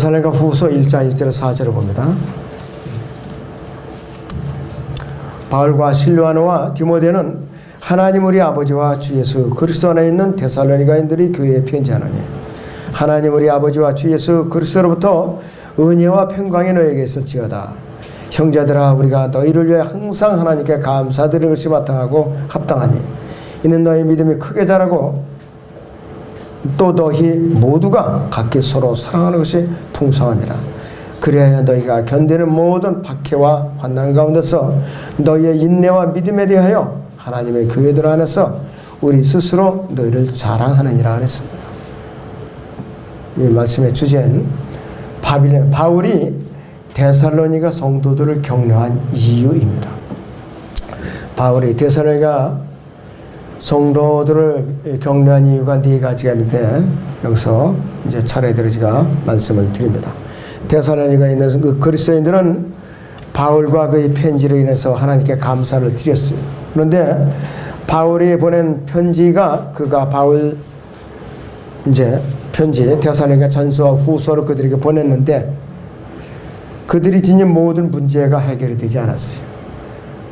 데살로니가 후서 1장 1절 4절을 봅니다. 바울과 실로아노와 디모데는 하나님 우리 아버지와 주 예수 그리스도 안에 있는 데살로니가인들이 교회에 편지하노니 하나님 우리 아버지와 주 예수 그리스도로부터 은혜와 평강이 너에게 있을지어다. 형제들아, 우리가 너희를 위해 항상 하나님께 감사드리는 것이 마땅하고 합당하니 이는 너희 믿음이 크게 자라고 또 너희 모두가 각기 서로 사랑하는 것이 풍성함이라. 그래야 너희가 견디는 모든 박해와 환난 가운데서 너희의 인내와 믿음에 대하여 하나님의 교회들 안에서 우리 스스로 너희를 자랑하느니라 그랬습니다. 이 말씀의 주제는 바울이 데살로니가 성도들을 격려한 이유입니다. 바울이 데살로니가 성도들을 격려한 이유가 네 가지가 있는데 여기서 이제 차례대로 제가 말씀을 드립니다. 데살로니가에 있는 그 그리스도인들은 바울과 그의 편지로 인해서 하나님께 감사를 드렸어요. 그런데 바울이 보낸 편지가 바울 이제 편지 데살로니가 전서와 후서를 그들에게 보냈는데 그들이 지닌 모든 문제가 해결이 되지 않았어요.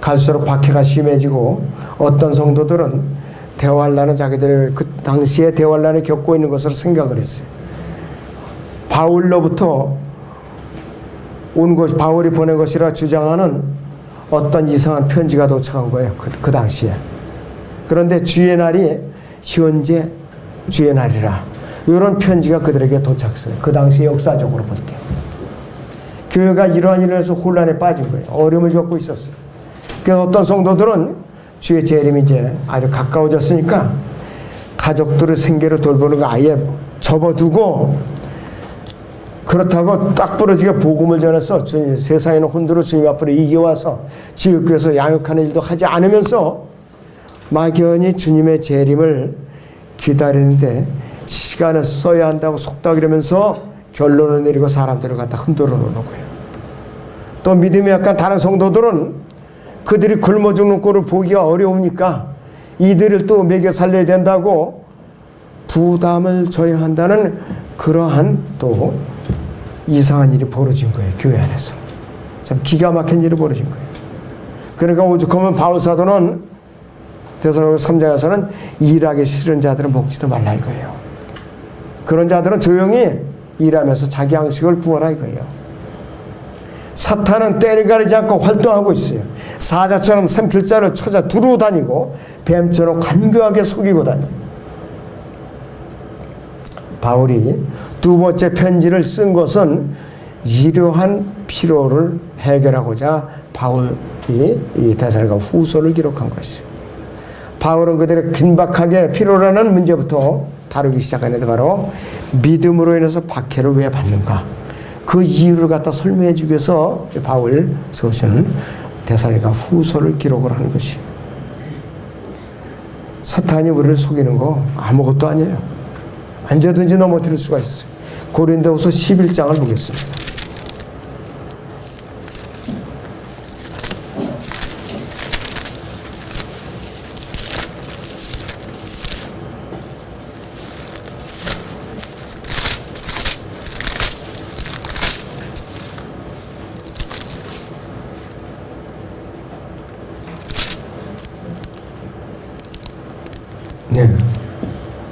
갈수록 박해가 심해지고 어떤 성도들은 대환란은 자기들 그 당시에 대환란을 겪고 있는 것으로 생각을 했어요. 바울로부터 온 것, 바울이 보낸 것이라 주장하는 어떤 이상한 편지가 도착한 거예요. 그 당시에. 그런데 주의 날이 현재 주의 날이라. 이런 편지가 그들에게 도착했어요. 그 당시 역사적으로 볼 때. 교회가 이러한 일로 해서 혼란에 빠진 거예요. 어려움을 겪고 있었어요. 그래서 어떤 성도들은 주의 재림이 이제 아주 가까워졌으니까 가족들의 생계를 돌보는 거 아예 접어두고 그렇다고 딱 부러지게 복음을 전해서 세상에는 혼두로 주님 앞으로 이겨와서 지역교회에서 양육하는 일도 하지 않으면서 막연히 주님의 재림을 기다리는데 시간을 써야 한다고 속닥이면서 결론을 내리고 사람들을 갖다 흔들어 놓는 거예요. 또 믿음이 약간 다른 성도들은 그들이 굶어 죽는 꼴을 보기가 어려우니까 이들을 또 먹여 살려야 된다고 부담을 져야 한다는 그러한 또 이상한 일이 벌어진 거예요. 교회 안에서. 참 기가 막힌 일이 벌어진 거예요. 그러니까 오죽하면 바울 사도는 데살로니가 3장에서는 일하기 싫은 자들은 먹지도 말라 이거예요. 그런 자들은 조용히 일하면서 자기 양식을 구하라 이거예요. 사탄은 때를 가리지 않고 활동하고 있어요. 사자처럼 샘틀자를 찾아 두루 다니고 뱀처럼 간교하게 속이고 다녀요. 바울이 두 번째 편지를 쓴 것은 이러한 피로를 해결하고자 바울이 이 데살로니가 후서를 기록한 것이에요. 바울은 그들의 긴박하게 필요라는 문제부터 다루기 시작하는데 바로 믿음으로 인해서 박해를 왜 받는가 그 이유를 갖다 설명해 주기 위해서 바울 서신은 데살로니가 후서를 기록을 하는 것이. 사탄이 우리를 속이는 거 아무것도 아니에요. 언제든지 넘어뜨릴 수가 있어요. 고린도후서 11장을 보겠습니다. 네.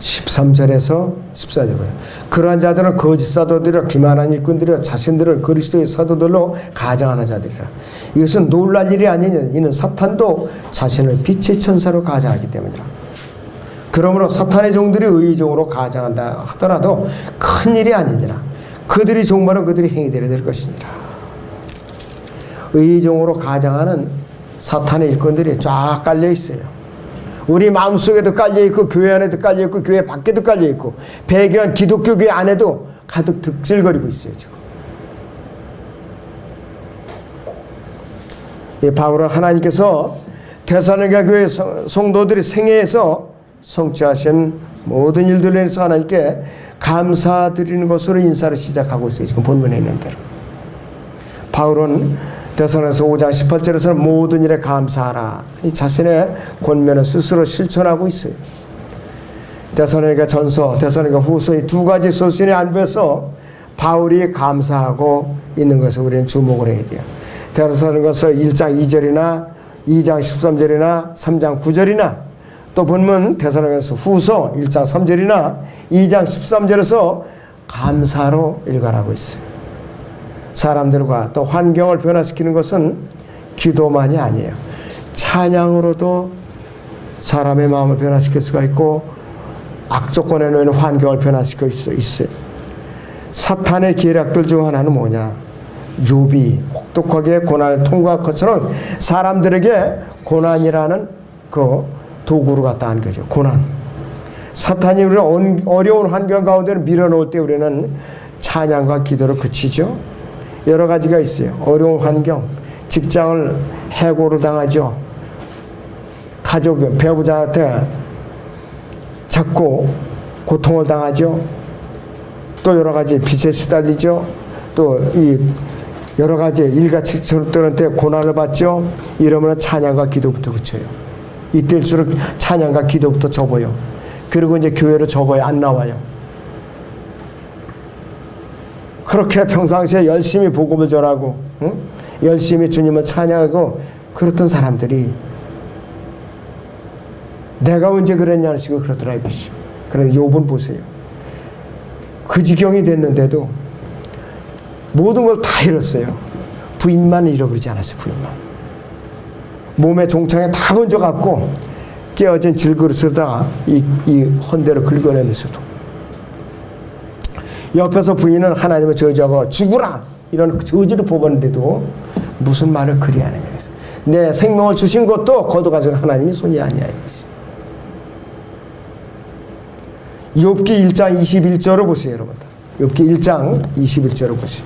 13절에서 14절이에요. 그러한 자들은 거짓 사도들이라 기만한 일꾼들이라 자신들을 그리스도의 사도들로 가장하는 자들이라. 이것은 놀랄 일이 아니냐. 이는 사탄도 자신을 빛의 천사로 가장하기 때문이라. 그러므로 사탄의 종들이 의의종으로 가장한다 하더라도 큰 일이 아니니라. 그들이 종말은 그들이 행위대로 될 것이니라. 의의종으로 가장하는 사탄의 일꾼들이 쫙 깔려 있어요. 우리 마음속에도 깔려있고 교회 안에도 깔려있고 교회 밖에도 깔려있고 배교한 기독교 교회 안에도 가득 득실거리고 있어요. 지금 이 바울은 하나님께서 데살로니가 교회 성도들이 생애에서 성취하신 모든 일들에 대해서 하나님께 감사드리는 것으로 인사를 시작하고 있어요. 지금 본문에 있는 대로 바울은 데살로니가서 5장 18절에서는 모든 일에 감사하라. 자신의 권면을 스스로 실천하고 있어요. 데살로니가 전서, 데살로니가 후서 이 두 가지 서신의 안부에서 바울이 감사하고 있는 것을 우리는 주목을 해야 돼요. 데살로니가서 1장 2절이나 2장 13절이나 3장 9절이나 또 본문 데살로니가서 후서 1장 3절이나 2장 13절에서 감사로 일관하고 있어요. 사람들과 또 환경을 변화시키는 것은 기도만이 아니에요. 찬양으로도 사람의 마음을 변화시킬 수가 있고 악조건에 놓인 환경을 변화시킬 수 있어요. 사탄의 계략들 중 하나는 뭐냐? 욥이 혹독하게 고난을 통과한 것처럼 사람들에게 고난이라는 그 도구로 갖다 한 거죠. 고난. 사탄이 우리를 어려운 환경 가운데 밀어놓을 때 우리는 찬양과 기도로 그치죠. 여러 가지가 있어요. 어려운 환경, 직장을 해고를 당하죠. 가족, 배우자한테 자꾸 고통을 당하죠. 또 여러 가지 빚에 시달리죠. 또 이 여러 가지 일가치처럼들한테 고난을 받죠. 이러면 찬양과 기도부터 그쳐요. 이때일수록 찬양과 기도부터 접어요. 그리고 이제 교회로 접어요. 안 나와요. 그렇게 평상시에 열심히 복음을 전하고 열심히 주님을 찬양하고 그랬던 사람들이 내가 언제 그랬냐는 식으로 그러더라 이것이. 그런데 욥은 보세요. 그 지경이 됐는데도 모든 걸 다 잃었어요. 부인만 잃어버리지 않았어요. 부인만. 몸에 종창에 다 번져갖고 깨어진 질그릇에다가 이 헌대로 긁어내면서도 옆에서 부인은 하나님을 저주하고 죽으라 이런 저주를 뽑았는데도 무슨 말을 그리 하느냐. 내 생명을 주신 것도 거둬가지고 하나님이 손이 아니야. 욥기 1장 21절을 보세요. 여러분들. 욥기 1장 21절을 보세요.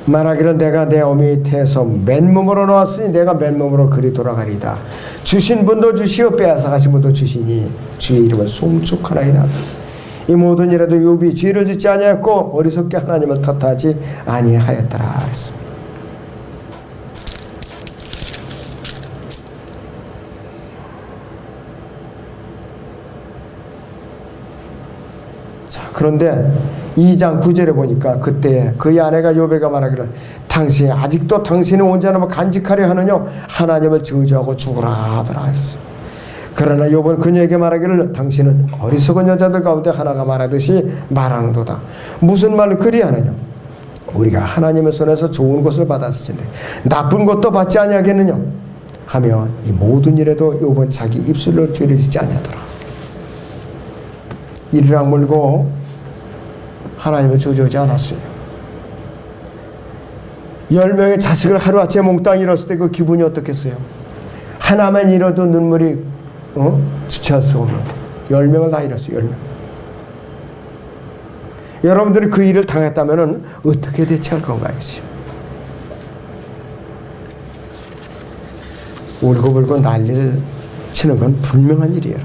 말하기를 내가 내 어미 태에서 맨몸으로 나왔으니 내가 맨몸으로 그리 돌아가리이다. 주신 분도 주시어 빼앗아 가신 분도 주시니 주의 이름을 송축하나이다. 이 모든 일에도 욥이 죄를 짓지 아니하였고 어리석게 하나님을 탓하지 아니하였더라 했습니다. 자, 그런데 2장 9절에 보니까 그때 그의 아내가 욥에게 말하기를 당신이 아직도 당신의 온전함을 간직하려 하느냐 하나님을 저주하고 죽으라 하더라 했어요. 그러나 욥은 그녀에게 말하기를 당신은 어리석은 여자들 가운데 하나가 말하듯이 말하는도다. 무슨 말을 그리 하느냐? 우리가 하나님의 손에서 좋은 것을 받았을 텐데 나쁜 것도 받지 아니하겠느냐 하며 이 모든 일에도 욥은 자기 입술로 죄를 짓지 아니하더라. 이를 악물고 하나님을 저주하지 않았어요. 10명의 자식을 하루아침에 몽땅 잃었을 때 그 기분이 어떻겠어요? 하나만 잃어도 눈물이 주체할 수 없는데 10명을 다 잃었어요. 10명. 여러분들이 그 일을 당했다면 어떻게 대처할 건가요? 울고불고 난리를 치는 건 분명한 일이에요.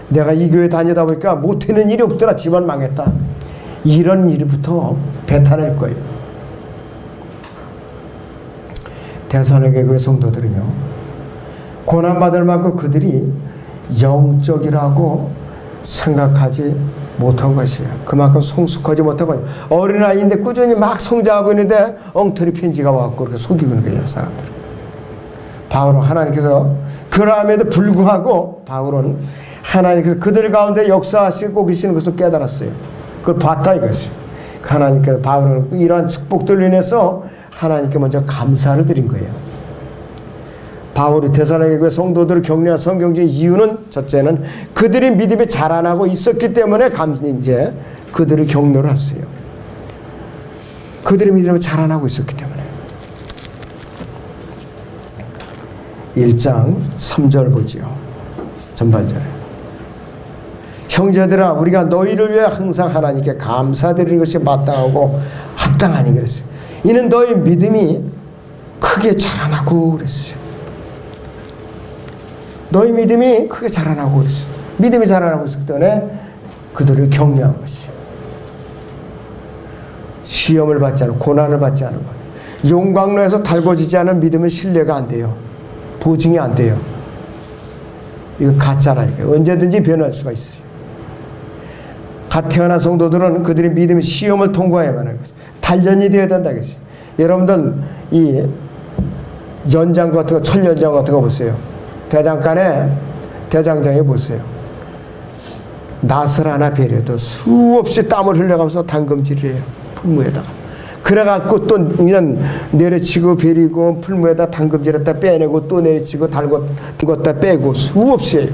내가 이 교회 다니다 보니까 못하는 일이 없더라. 집안 망했다. 이런 일부터 뱉어낼 거예요. 데살로니가 교회 성도들은요. 고난받을 만큼 그들이 영적이라고 생각하지 못한 것이에요. 그만큼 성숙하지 못한 거예요. 어린아이인데 꾸준히 막 성장하고 있는데 엉터리 편지가 와갖고 그렇게 속이고 있는 거예요. 사람들은. 바울은 하나님께서 그럼에도 불구하고 바울은 하나님께서 그들 가운데 역사하시고 계시는 것을 깨달았어요. 그걸 봤다 이것이에요. 하나님께서 바울은 이러한 축복들로 인해서 하나님께 먼저 감사를 드린 거예요. 바울이 데살로니가 교회 성도들을 격려한 성경적 이유는 첫째는 그들이 믿음에 자라나고 있었기 때문에 이제 그들을 격려를 했어요. 그들이 믿음에 자라나고 있었기 때문에. 1장 3절 보지요. 전반절에. 형제들아 우리가 너희를 위해 항상 하나님께 감사드리는 것이 마땅하고 합당하니 그랬어요. 이는 너희 믿음이 크게 자라나고 그랬어요. 너희 믿음이 크게 자라나고 그랬어. 믿음이 자라나고 있었기 때문에 그들을 격려한 것이에요. 시험을 받지 않은, 고난을 받지 않은 것. 용광로에서 달궈지지 않은 믿음은 신뢰가 안 돼요. 보증이 안 돼요. 이거 가짜라니까요. 언제든지 변할 수가 있어요. 갓 태어난 성도들은 그들의 믿음의 시험을 통과해야만 하는 것이에요. 단련이 되어야 된다겠어요. 여러분들 이 연장 같은 거, 철연장 같은 거 보세요. 대장간에 대장장에 보세요. 낫을 하나 베려도 수없이 땀을 흘려가면서 담금질을 해요. 풀무에다가. 그래갖고 또 그냥 내려치고 베리고 풀무에다 담금질했다 빼내고 또 내려치고 달궜다 빼고 수없이 해요.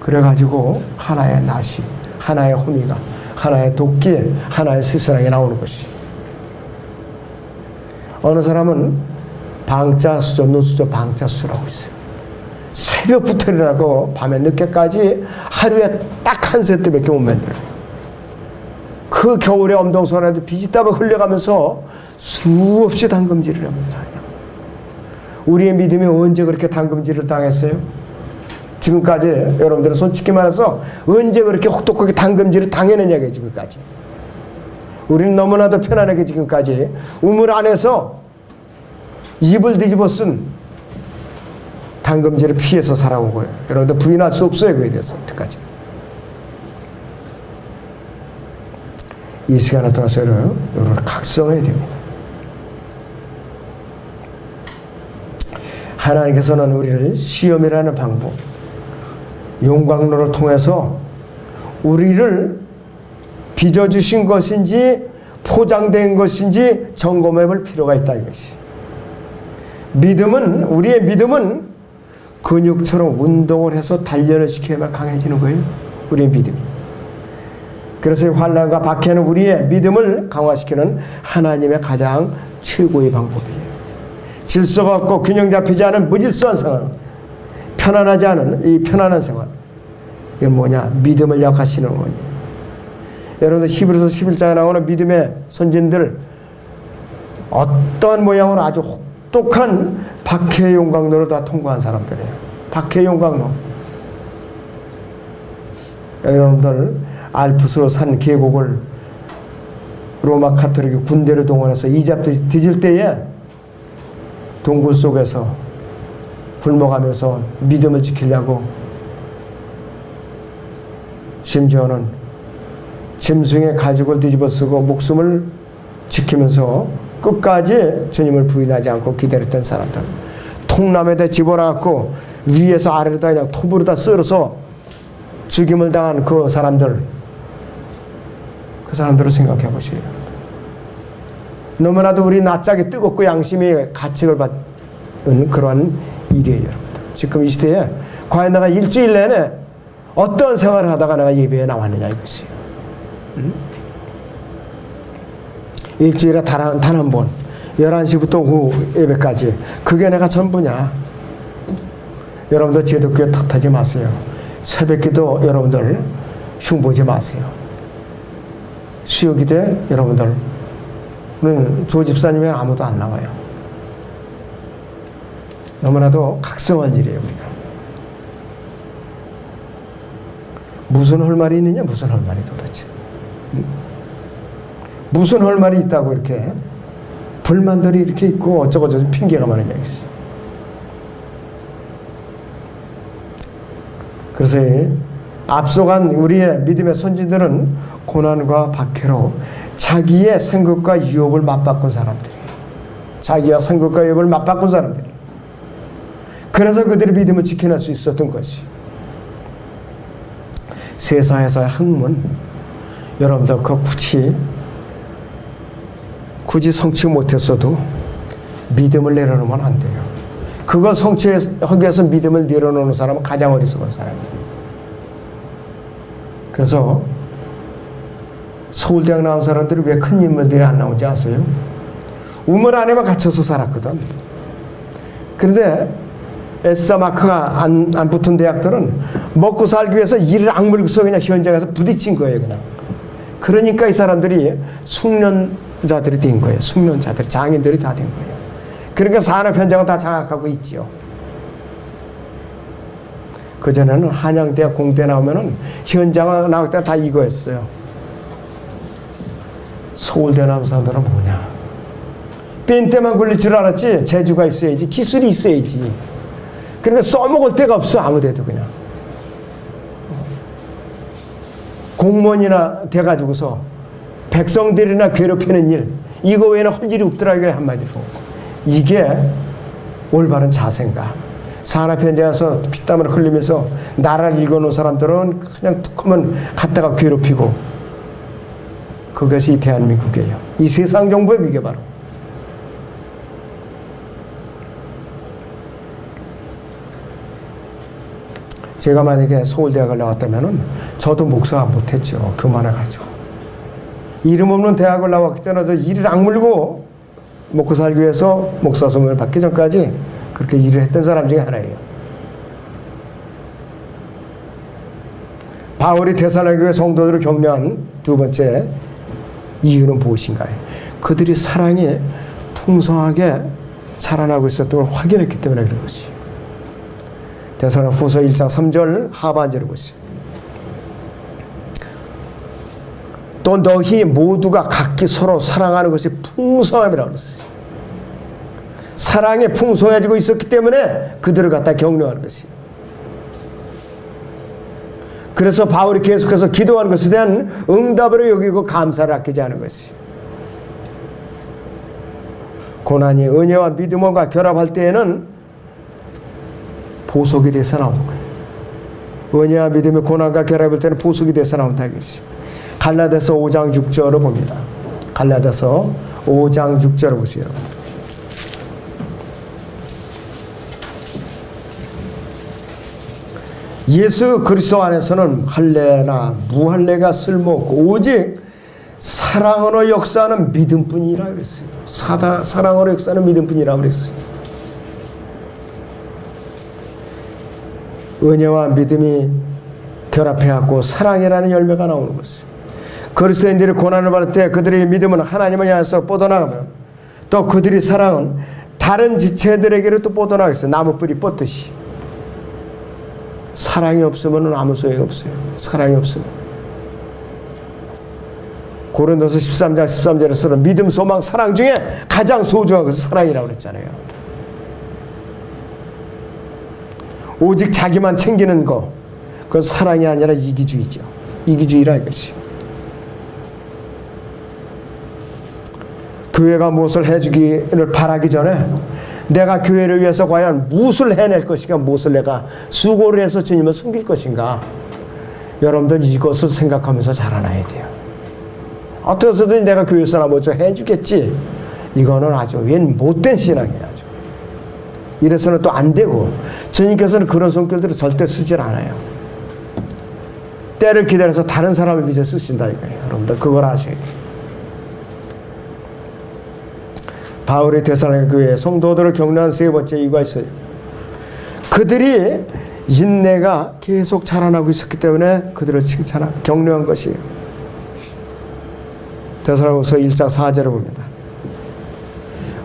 그래가지고 하나의 낫이, 하나의 호미가, 하나의 도끼, 하나의 스스랑이 나오는 것이. 어느 사람은 방자수저, 노수저 방자수라고 있어요. 새벽부터 일어나고 밤에 늦게까지 하루에 딱 한 세트밖에 못 만들어요. 그 겨울에 엄동선에도 비지 따박 흘려가면서 수없이 담금질을 합니다. 우리의 믿음이 언제 그렇게 담금질을 당했어요? 지금까지 여러분들은 솔직히 말해서 언제 그렇게 혹독하게 담금질을 당했느냐고요. 지금까지. 우리는 너무나도 편안하게 지금까지 우물 안에서 입을 뒤집어 쓴 담금질을 피해서 살아온 거예요. 여러분들 부인할 수 없어요. 그에 대해서 어떡하지? 이 시간을 통해서 여러분을 각성해야 됩니다. 하나님께서는 우리를 시험이라는 방법, 용광로를 통해서 우리를 빚어주신 것인지 포장된 것인지 점검해 볼 필요가 있다 이것이. 믿음은, 우리의 믿음은 근육처럼 운동을 해서 단련을 시켜야만 강해지는 거예요. 우리의 믿음이. 그래서 환난과 박해는 우리의 믿음을 강화시키는 하나님의 가장 최고의 방법이에요. 질서가 없고 균형 잡히지 않은 무질서한 상황, 편안하지 않은 이 편안한 생활, 이건 뭐냐? 믿음을 약하시는 거니. 여러분들 히브리서 11장에 나오는 믿음의 선진들, 어떠한 모양으로 아주 혹독한 박해의 용광로를 다 통과한 사람들이에요. 박해의 용광로. 여러분들 알프스 산 계곡을 로마 카톨릭이 군대를 동원해서 이잡 뒤질 때에 동굴 속에서 굶어가면서 믿음을 지키려고 심지어는 짐승의 가죽을 뒤집어 쓰고 목숨을 지키면서 끝까지 주님을 부인하지 않고 기다렸던 사람들, 통나무에다 집어넣고 위에서 아래로다 그냥 톱으로 다 썰어서 죽임을 당한 그 사람들을 생각해 보세요. 너무나도 우리 낯짝이 뜨겁고 양심이 가책을 받는 그러한 일이에요, 여러분들. 지금 이 시대에 과연 내가 일주일 내내 어떤 생활을 하다가 내가 예배에 나왔느냐 이것이에요. 응? 일주일에 단 한 번 11시부터 오후 예배까지 그게 내가 전부냐. 여러분들 제도교회 탓하지 마세요. 새벽기도 여러분들 흉보지 마세요. 수요기도에 여러분들 조 집사님은 아무도 안 나와요. 너무나도 각성한 일이에요. 우리가 무슨 할 말이 있느냐. 무슨 할 말이 도대체 무슨 할 말이 있다고 이렇게 불만들이 이렇게 있고 어쩌고저쩌고 핑계가 많으냐 있어요. 그래서 앞서간 우리의 믿음의 선지들은 고난과 박해로 자기의 생각과 유혹을 맞바꾼 사람들이에요. 자기와 생각과 유혹을 맞바꾼 사람들이에요. 그래서 그들의 믿음을 지켜낼 수 있었던 것이. 세상에서의 학문, 여러분들 그 굳이 성취 못했어도 믿음을 내려놓으면 안 돼요. 그걸 성취하기 위해서 믿음을 내려놓는 사람은 가장 어리석은 사람이에요. 그래서 서울대학 나온 사람들이 왜 큰 인물들이 안 나오는지 아세요? 우물 안에만 갇혀서 살았거든. 그런데 에스사 마크가 안 붙은 대학들은 먹고 살기 위해서 이를 악물고서 그냥 현장에서 부딪힌 거예요, 그냥. 그러니까 이 사람들이 숙련자들이 된 거예요. 숙련자들, 장인들이 다 된 거예요. 그러니까 산업 현장은 다 장악하고 있지요. 그전에는 한양대학 공대 나오면은 현장 나올 때 다 이거였어요. 서울대 나온 사람들은 뭐냐? 뺀때만 굴릴 줄 알았지. 재주가 있어야지. 기술이 있어야지. 그러니까 써먹을 데가 없어. 아무데도 그냥. 공무원이나 돼가지고서 백성들이나 괴롭히는 일, 이거 외에는 할 일이 없더라고요. 한마디로. 이게 올바른 자세인가? 산업 현장에서 피땀을 흘리면서 나라를 읽어놓은 사람들은 그냥 툭 하면 갔다가 괴롭히고, 그것이 대한민국이에요. 이 세상 정부의 그게 바로. 제가 만약에 서울대학을 나왔다면은 저도 목사 못했죠. 교만해가지고. 이름 없는 대학을 나왔기 때문에 저 이를 악물고 먹고 살기 위해서 목사 소명을 받기 전까지 그렇게 일을 했던 사람 중에 하나예요. 바울이 데살로니가 교회 성도들을 격려한 두 번째 이유는 무엇인가요? 그들이 사랑이 풍성하게 자라나고 있었던 걸 확인했기 때문에 그런 것이. 데살로니가 후서 1장 3절 하반절을 보시죠. 또 너희 모두가 각기 서로 사랑하는 것이 풍성함이라고 그랬어요. 사랑이 풍성해지고 있었기 때문에 그들을 갖다 격려하는 것이에요. 그래서 바울이 계속해서 기도하는 것에 대한 응답으로 여기고 감사를 아끼지 않은 것이에요. 고난이 은혜와 믿음과 결합할 때에는 보석이 돼서 나오는 거예요. 은혜와 믿음이 고난과 결합할 때는 보석이 돼서 나온다 이것이. 갈라디아서 5장 6절을 봅니다. 갈라디아서 5장 6절을 보세요. 예수 그리스도 안에서는 할례나 무할례가 쓸모없고 오직 사랑으로 역사하는 믿음뿐이라 그랬어요. 사랑으로 역사하는 믿음뿐이라 그랬어요. 은혜와 믿음이 결합해갖고 사랑이라는 열매가 나오는 것이에요. 그리스도인들이 고난을 받을 때 그들의 믿음은 하나님을 향해서 뻗어나가면 또 그들의 사랑은 다른 지체들에게로 또 뻗어나가겠어요. 나무뿌리 뻗듯이. 사랑이 없으면 아무 소용이 없어요. 사랑이 없으면. 고린도서 13장 13절에서는 믿음, 소망, 사랑 중에 가장 소중한 것은 사랑이라고 그랬잖아요. 오직 자기만 챙기는 거, 그건 사랑이 아니라 이기주의죠. 이기주의라 이것이. 교회가 무엇을 해주기를 바라기 전에 내가 교회를 위해서 과연 무엇을 해낼 것인가, 무엇을 내가 수고를 해서 주님을 섬길 것인가, 여러분들 이것을 생각하면서 자라나야 돼요. 어떻게 해서든 내가 교회에서나 뭐좀 해주겠지, 이거는 아주 웬 못된 신앙이에요. 아주. 이래서는 또 안 되고, 주님께서는 그런 성격들을 절대 쓰질 않아요. 때를 기다려서 다른 사람을 빚어 쓰신다 이거예요. 여러분들 그걸 아셔야 돼요. 바울이 데살로니가 교회 성도들을 격려한 세 번째 이유가 있어요. 그들이 인내가 계속 자라나고 있었기 때문에 그들을 격려한 것이에요. 데살로니가서 1장 4절을 봅니다.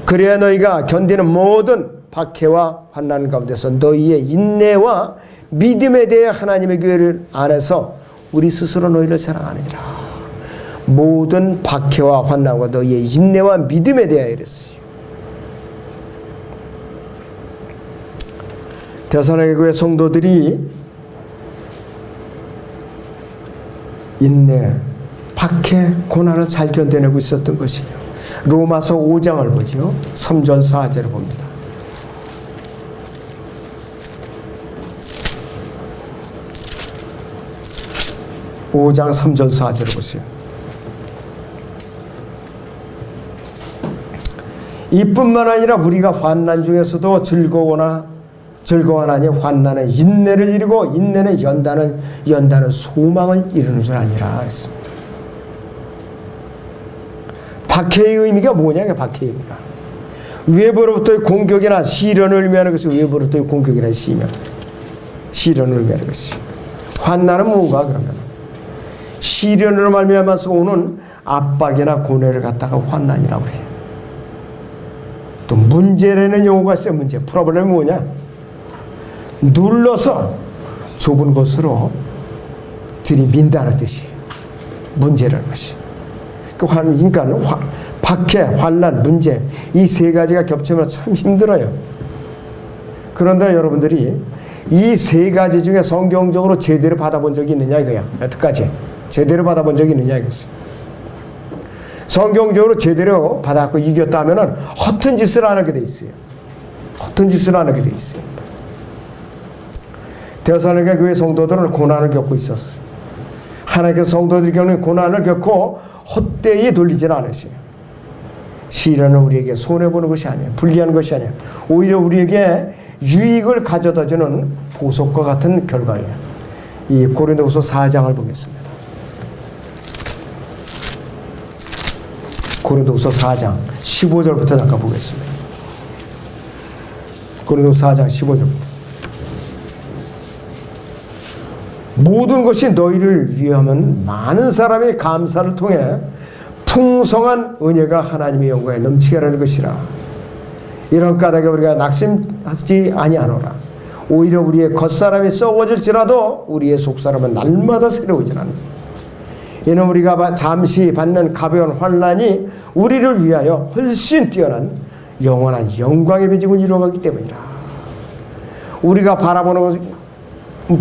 그래야 너희가 견디는 모든 박해와 환난 가운데서 너희의 인내와 믿음에 대해 하나님의 교회를 안에서 우리 스스로 너희를 사랑하느니라. 모든 박해와 환난과 너희의 인내와 믿음에 대하여 이랬어요. 데살로니가 교회 성도들이 인내, 박해, 고난을 잘 견뎌내고 있었던 것이에요. 로마서 5장을 보죠. 3절 4절을 봅니다. 오 5장 3절 4절을 보세요. 이뿐만 아니라 우리가 환난 중에서도 즐거워하나니 환난은 인내를 이루고 인내는 연단은 소망을 이루는 줄 아니라 그랬습니다. 박해의 의미가 뭐냐? 박해의 의미가 외부로부터의 공격이나 시련을 의미하는 것이 외부로부터의 공격이나 시련을 의미하는 것이. 환난은 뭐가 그러면 시련으로 말미암아서 오는 압박이나 고뇌를 갖다가 환난이라고 해요. 또 문제라는 용어가 있어요. 문제. 프로블렘이 뭐냐? 눌러서 좁은 곳으로 들이민다는 뜻이 문제라는 것이. 그러니까 박해, 환난, 문제 이 세 가지가 겹치면 참 힘들어요. 그런데 여러분들이 이 세 가지 중에 성경적으로 제대로 받아본 적이 있느냐 이거야. 여태까지 제대로 받아본 적이 있느냐 이것이. 성경적으로 제대로 받았고 이겼다 하면은 허튼 짓을 안 하게 돼 있어요. 허튼 짓을 안 하게 돼 있어요. 데살로니가 교회 성도들은 고난을 겪고 있었어요. 하나님께서 성도들이 겪는 고난을 겪고 헛되이 돌리질 않으세요. 시련은 우리에게 손해보는 것이 아니에요. 불리한 것이 아니에요. 오히려 우리에게 유익을 가져다주는 보석과 같은 결과예요. 이 고린도후서 4장을 보겠습니다. 고린도후서 4장 15절부터 잠깐 보겠습니다. 고린도후서 4장 15절부터. 모든 것이 너희를 위하면 많은 사람의 감사를 통해 풍성한 은혜가 하나님의 영광에 넘치게 하는 것이라. 이런 까닭에 우리가 낙심하지 아니하노라. 오히려 우리의 겉사람이 썩어질지라도 우리의 속사람은 날마다 새로워지나니. 이는 우리가 잠시 받는 가벼운 환난이 우리를 위하여 훨씬 뛰어난 영원한 영광의 배직을 이루어가기 때문이라. 우리가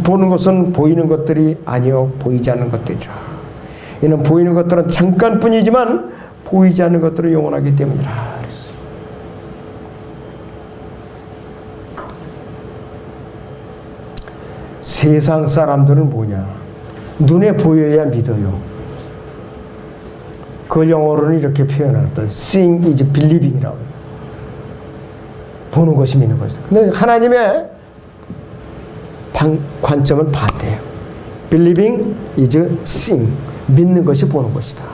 보는 것은 보이는 것들이 아니요 보이지 않는 것들이라. 이는 보이는 것들은 잠깐뿐이지만 보이지 않는 것들은 영원하기 때문이라. 세상 사람들은 뭐냐? 눈에 보여야 믿어요. 그걸 영어로는 이렇게 표현했다. Seeing is believing이라고. 보는 것이 믿는 것이다. 근데 하나님의 관점은 반대예요. Believing is seeing. 믿는 것이 보는 것이다.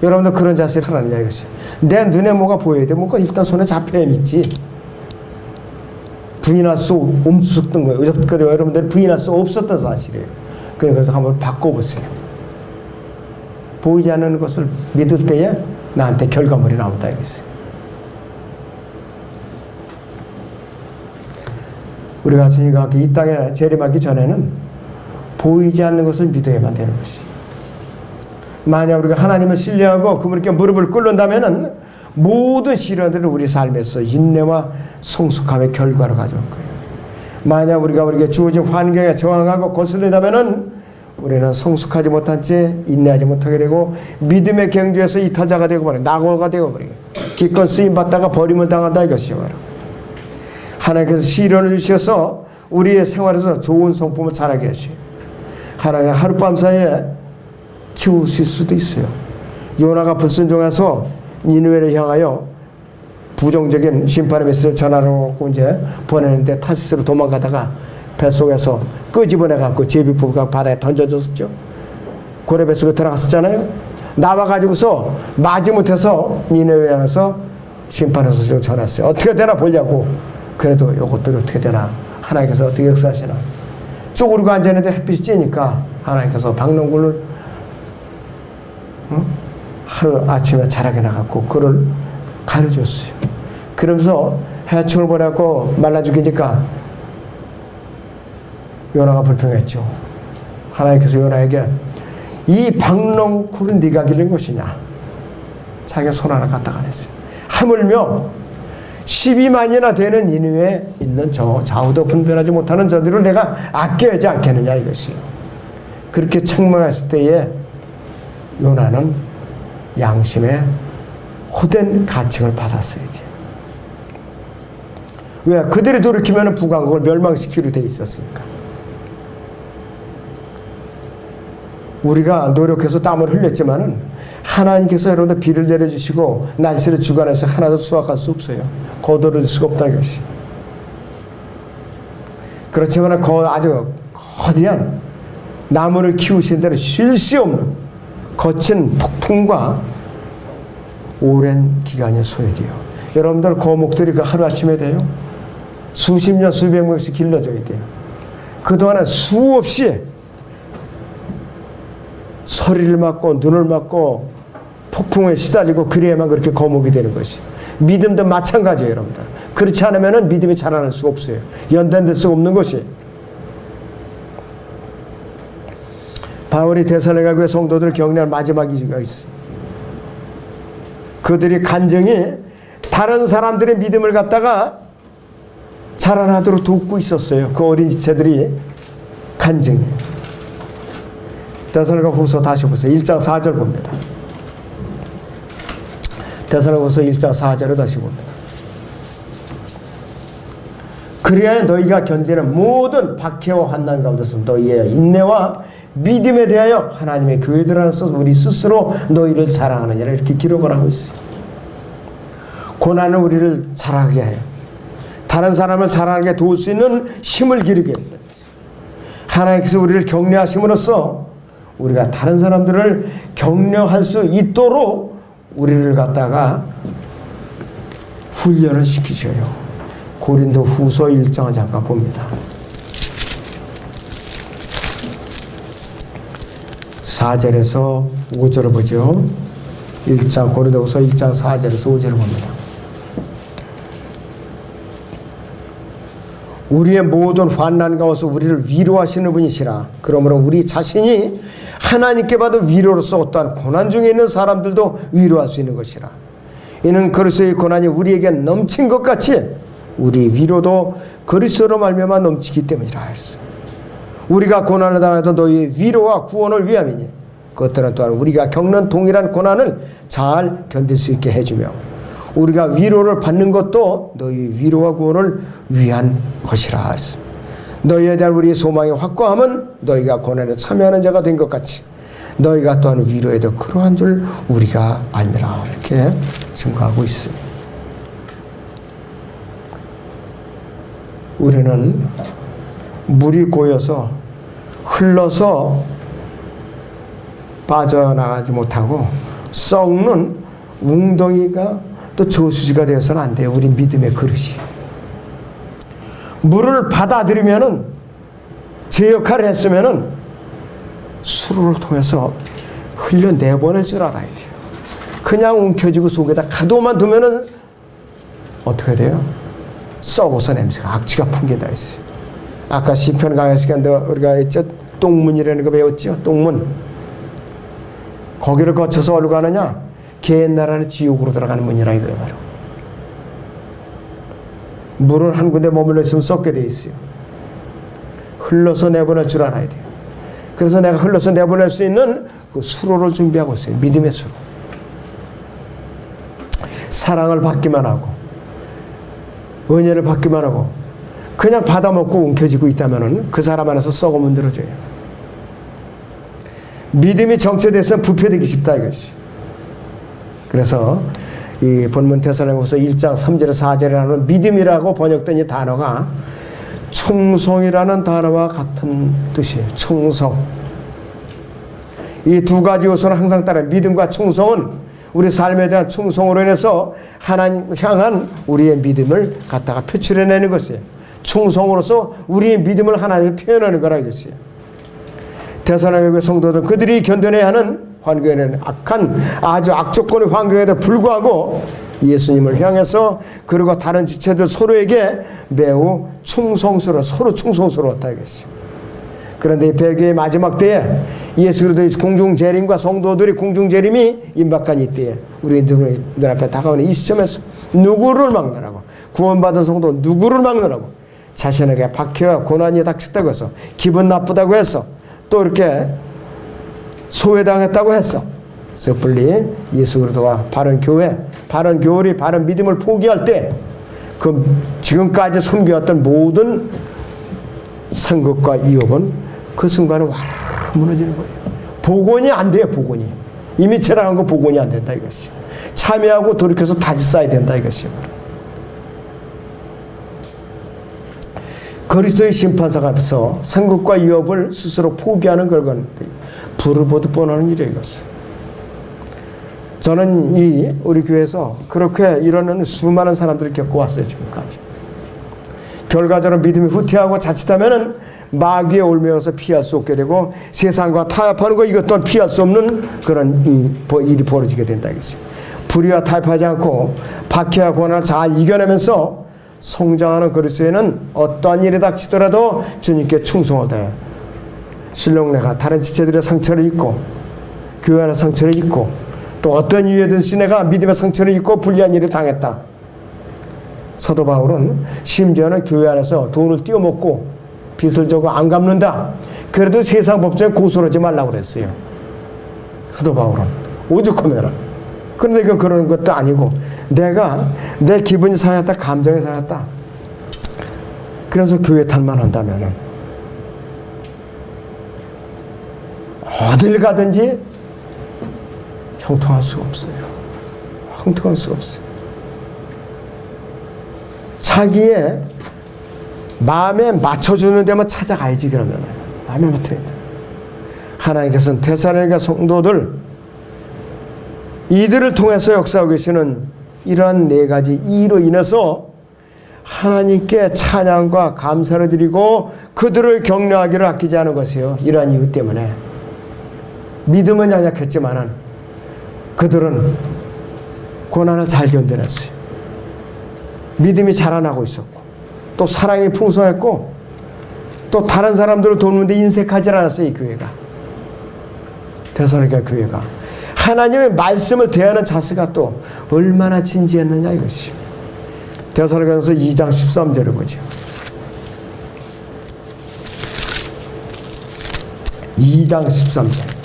여러분들 그런 자세를 하느냐 이것이. 내 눈에 뭐가 보여야 돼? 뭐가 일단 손에 잡혀야 믿지. 부인할 수 없었던 거예요. 여러분들 부인할 수 없었던 사실이에요. 그래서 한번 바꿔보세요. 보이지 않는 것을 믿을 때에 나한테 결과물이 나온다 이거지. 우리가 주님과 함께 이 땅에 재림하기 전에는 보이지 않는 것을 믿어야만 되는 것이. 만약 우리가 하나님을 신뢰하고 그분께 무릎을 꿇는다면은 모든 시련들은 우리 삶에서 인내와 성숙함의 결과로 가져올 거예요. 만약 우리에게 주어진 환경에 저항하고 거슬리다면은 우리는 성숙하지 못한 채 인내하지 못하게 되고 믿음의 경주에서 이탈자가 되고 버려 낙오가 되고 버려 기껏 쓰임 받다가 버림을 당한다 이것이요. 하나님께서 시련을 주셔서 우리의 생활에서 좋은 성품을 자라게 하셔요. 하나님 하룻밤 사이에 키우실 수도 있어요. 요나가 불순종해서 니느웨를 향하여 부정적인 심판의 메시지를 전하라고 이제 보내는데 타시스로 도망가다가 뱃속에서 끄집어내갖고 제비뽑가 바다에 던져줬었죠. 고래 뱃속에 들어갔었잖아요. 나와가지고서 마지못해서 니느웨에 향해서 심판의 소식을 전했어요. 어떻게 되나 보려고. 그래도 이것들이 어떻게 되나 하나님께서 어떻게 역사하시나. 쪼그리고 앉아있는데 햇빛이 쬐니까 하나님께서 박농굴을 하루 아침에 자라게 나갔고 그를 가려줬어요. 그러면서 해충을 보내고 말라 죽이니까 요나가 불평했죠. 하나님께서 요나에게 이 박농굴은 네가 기른 것이냐. 자기가 손 하나 갖다가 냈어요. 하물며 12만이나 되는 니느웨에 있는 저 좌우도 분별하지 못하는 저들을 내가 아껴야지 않겠느냐 이것이에요. 그렇게 책망했을 때에 요나는 양심의 호된 가칭을 받았어야 돼요. 왜? 그들이 돌이키면 북왕국을 멸망시키기로 돼 있었으니까. 우리가 노력해서 땀을 흘렸지만은 하나님께서 여러분들 비를 내려주시고 날씨를 주관해서 하나도 수확할 수 없어요. 거둬들 수가 없다 이것이. 그렇지만 아주 거대한 나무를 키우신 대로 쉴 새 없는 거친 폭풍과 오랜 기간이 소요돼요. 여러분들 거목들이 그 하루아침에 돼요. 수십 년 수백 명씩 길러져야 돼요. 그동안은 수없이 서리를 맞고 눈을 맞고 폭풍에 시달리고 그래야만 그렇게 거목이 되는 것이. 믿음도 마찬가지예요 여러분들. 그렇지 않으면 믿음이 자라날 수가 없어요. 연단될 수가 없는 것이. 바울이 데살로니가 교회 성도들을 격려할 마지막 이유가 있어요. 그들이 간증이 다른 사람들의 믿음을 갖다가 자라나도록 돕고 있었어요. 그 어린 지체들이 간증이. 데살로니가 후서 다시 보세요. 1장 4절 봅니다. 데살로니가 후서 1장 4절을 다시 봅니다. 그리하여 너희가 견디는 모든 박해와 환난 가운데서 너희의 인내와 믿음에 대하여 하나님의 교회들 안에서 우리 스스로 너희를 자랑하느니라 이렇게 기록을 하고 있어요. 고난은 우리를 자라게 해요. 다른 사람을 자라게 도울 수 있는 힘을 기르게 합니다. 하나님께서 우리를 격려하심으로써 우리가 다른 사람들을 격려할 수 있도록 우리를 갖다가 훈련을 시키셔요. 고린도 후서 1장을 잠깐 봅니다. 4절에서 5절을 보죠. 1장 고린도 후서 1장 4절에서 5절을 봅니다. 우리의 모든 환난 가운데서 우리를 위로하시는 분이시라. 그러므로 우리 자신이 하나님께 받은 위로로서 어떠한 고난 중에 있는 사람들도 위로할 수 있는 것이라. 이는 그리스도의 고난이 우리에게 넘친 것 같이 우리 위로도 그리스도로 말미암아 넘치기 때문이라 했어요. 우리가 고난을 당해도 너희의 위로와 구원을 위함이니 그것들은 또한 우리가 겪는 동일한 고난을 잘 견딜 수 있게 해주며 우리가 위로를 받는 것도 너희의 위로와 구원을 위한 것이라 했습니다. 너희에 대한 우리의 소망의 확고함은 너희가 고난에 참여하는 자가 된 것 같이 너희가 또한 위로에도 그러한 줄 우리가 알미라 이렇게 증거하고 있습니다. 우리는 물이 고여서 흘러서 빠져나가지 못하고 썩는 웅덩이가 또 저수지가 되어서는 안 돼요. 우리 믿음의 그릇이. 물을 받아들이면은 제 역할을 했으면은 수로를 통해서 흘려내보낼 줄 알아야 돼요. 그냥 움켜쥐고 속에다 가둬만 두면은 어떻게 돼요? 썩어서 냄새가 악취가 풍겨다 있어요. 아까 시편 강의 시간에 우리가 했죠? 똥문이라는 거 배웠죠? 똥문. 거기를 거쳐서 어디로 가느냐? 개나라는 지옥으로 들어가는 문이라 이거예요. 바로. 물은 한 군데 머물러 있으면 썩게 돼 있어요. 흘러서 내보낼 줄 알아야 돼요. 그래서 내가 흘러서 내보낼 수 있는 그 수로를 준비하고 있어요. 믿음의 수로. 사랑을 받기만 하고 은혜를 받기만 하고 그냥 받아먹고 움켜쥐고 있다면 그 사람 안에서 썩어 문드러져요. 믿음이 정체돼서 부패되기 쉽다 이것이. 그래서 이 본문 데살로니가후서 1장 3절에서 4절에 나오는 믿음이라고 번역된 이 단어가 충성이라는 단어와 같은 뜻이에요. 충성. 이 두 가지 요소는 항상 따라 믿음과 충성은 우리 삶에 대한 충성으로 인해서 하나님 향한 우리의 믿음을 갖다가 표출해내는 것이에요. 충성으로서 우리의 믿음을 하나님에 표현하는 거라 이것이에요. 데살로니가 교회 성도들은 그들이 견뎌내야 하는 환경에는 악한 아주 악조건의 환경에도 불구하고 예수님을 향해서 그리고 다른 지체들 서로에게 매우 충성스러워 서로 충성스러웠다 이것이에요. 그런데 이 배교의 마지막 때에 예수 그리스도의 공중재림과 성도들이 공중재림이 임박한 이때에 우리 눈앞에 다가오는 이 시점에서 누구를 막느라고 구원받은 성도 누구를 막느라고 자신에게 박해와 고난이 닥쳤다고 해서 기분 나쁘다고 해서 또 이렇게 소외당했다고 해서 섣불리 예수 그리스도와 바른 교회 바른 교리 바른 믿음을 포기할 때 그 지금까지 섬겨왔던 모든 상급과 이업은 그 순간에 와르르 무너지는 거예요. 복원이 안 돼요. 복원이 이미 지나간 거 복원이 안 된다 이것이요. 참여하고 돌이켜서 다시 쌓아야 된다 이것이요. 그리스도의 심판상 앞에서 상급과 이업을 스스로 포기하는 결과는 불을 보듯 뻔하는 일이에요. 이것은. 저는 이 우리 교회에서 그렇게 이러는 수많은 사람들을 겪어왔어요. 지금까지. 결과적으로 믿음이 후퇴하고 자칫하면은 마귀에 올매어서 피할 수 없게 되고 세상과 타협하는 거 이것 또한 피할 수 없는 그런 일이 벌어지게 된다 이것이. 불의와 타협하지 않고 박해와 고난을 잘 이겨내면서 성장하는 그리스도인은 어떠한 일이 닥치더라도 주님께 충성하되 실록내가 다른 지체들의 상처를 입고 교회 안의 상처를 입고 또 어떤 이유든지 내가 믿음의 상처를 입고 불리한 일을 당했다. 사도 바울은 심지어는 교회 안에서 돈을 띄어먹고 빚을 져고 안 갚는다. 그래도 세상 법정에 고소를 하지 말라고 그랬어요. 사도 바울은 오죽하면은. 그런데 이건 그러는 것도 아니고 내가 내 기분이 상했다, 감정이 상했다. 그래서 교회 탈만 한다면은 어딜 가든지 형통할 수가 없어요. 형통할 수가 없어요. 자기의 마음에 맞춰주는 데만 찾아가야지. 그러면은 마음에 맞춰야 돼. 하나님께서는 데살로니가 성도들 이들을 통해서 역사하고 계시는 이러한 네 가지 이유로 인해서 하나님께 찬양과 감사를 드리고 그들을 격려하기를 아끼지 않은 것이에요. 이러한 이유 때문에. 믿음은 연약했지만은 그들은 고난을 잘 견뎌냈어요. 믿음이 자라나고 있었고 또 사랑이 풍성했고 또 다른 사람들을 돕는데 인색하지 않았어요. 이 교회가. 데살로니가 교회가 하나님의 말씀을 대하는 자세가 또 얼마나 진지했느냐 이것이요. 데살로니가서 2장 13절을 보죠. 2장 13절.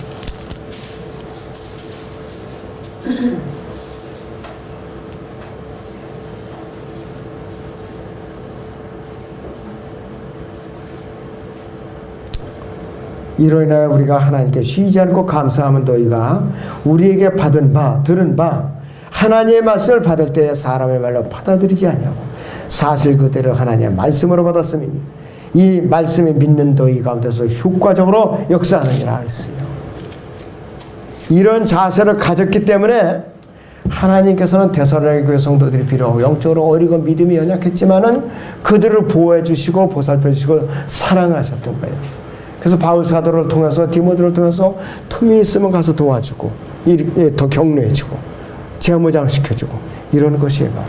이로 인하여 우리가 하나님께 쉬지 않고 감사하면 너희가 우리에게 받은 바 들은 바 하나님의 말씀을 받을 때 사람의 말로 받아들이지 아니하고 사실 그대로 하나님의 말씀으로 받았으니 이 말씀에 믿는 너희 가운데서 효과적으로 역사하느니라 했어요. 이런 자세를 가졌기 때문에 하나님께서는 데살로니가 교회 성도들이 비록 영적으로 어리고 믿음이 연약했지만은 그들을 보호해 주시고 보살펴 주시고 사랑하셨던 거예요. 그래서 바울 사도를 통해서 디모데를 통해서 틈이 있으면 가서 도와주고 더 격려해주고 재무장시켜주고 이러는 것이에요. 바로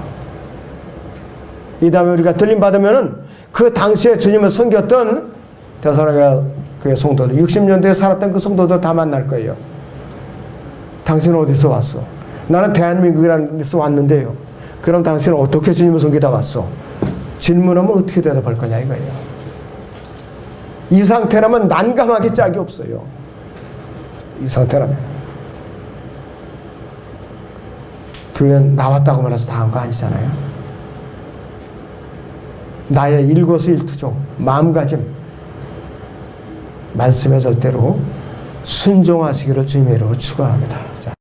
이 다음에 우리가 들림 받으면은 그 당시에 주님을 섬겼던 데살로니가 교회 성도들 60년대에 살았던 그 성도들 다 만날 거예요. 당신은 어디서 왔어? 나는 대한민국이라는 데서 왔는데요. 그럼 당신은 어떻게 주님을 섬기다 왔어? 질문하면 어떻게 대답할 거냐 이거예요. 이 상태라면 난감하기 짝이 없어요. 이 상태라면. 교회 나왔다고 말해서 다 한 거 아니잖아요. 나의 일거수일투족, 마음가짐, 말씀에 절대로 순종하시기를 주님의 이름으로 축원합니다. 자,